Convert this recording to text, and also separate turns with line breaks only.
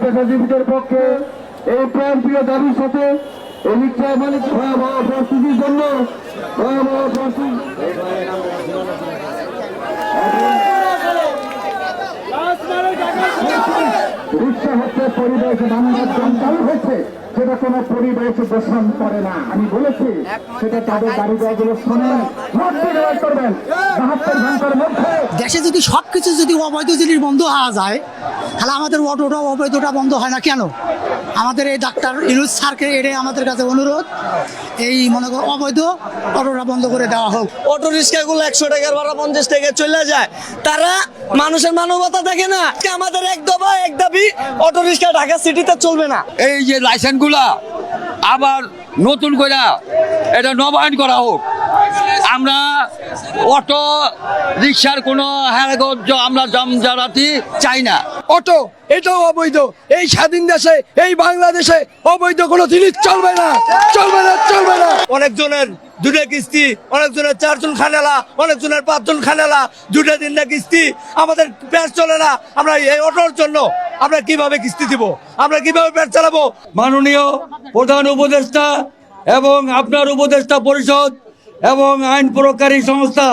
পেশাজীবীদের পক্ষে এই প্রাণপ্রিয় দাবির সাথে এই রিক্সা মালিক ভয়াবহ পরিস্থিতির জন্য ভয়াবহ পরিস্থিতি রিক্সা হচ্ছে পরিবেশ বাংলার চালু হচ্ছে, সেটা কোনো পরিবেশ দূষণ করে না। আমি বলেছি সেটা তাদের গাড়ি গুলো শোনে করবেন 72 ঘন্টার মধ্যে।
দেশে যদি সবকিছু যদি অবৈধ জিনিস বন্ধ হওয়া যায়, তাহলে আমাদের অটোটা অবৈধটা বন্ধ হয় না কেন? আমাদের এই ডাক্তার ইউনুস স্যারকে এটাই আমাদের কাছে অনুরোধ, এই মনে করো অবৈধ অটোটা বন্ধ করে দেওয়া হোক।
অটো রিক্সাগুলো 100 টাকার ভাড়া 50 টাকা চলে যায়, তারা মানুষের মানবতা দেখে না। আমাদের এক দফা এক দাবি, অটো রিক্সা ঢাকা সিটিতে চলবে না।
এই যে লাইসেন্সগুলা আবার নতুন করে এটা নবায়ন করা হোক। আমরা অটো রিক্সার কোনো হ্যারাগঞ্জ আমরা জমজমাটি চাই না।
অটো এটাও অবৈধ। এই স্বাধীন দেশে, এই বাংলাদেশে অবৈধ কোনো জিনিস চলবে না, চলবে না, চলবে না।
অনেকজনের 2টা কিস্তি, অনেকজনের 4 জন খানেলা, অনেকজনের 5 জন খানেলা, 2টা 3টা কিস্তি। আমাদের পেট চলে না। আমরা এই অটোর জন্য আমরা কিভাবে কিস্তি দিব? আমরা কিভাবে পেট চালাবো?
মাননীয় প্রধান উপদেষ্টা এবং আপনার উপদেষ্টা পরিষদ এবং আইন প্রয়োগকারী সংস্থা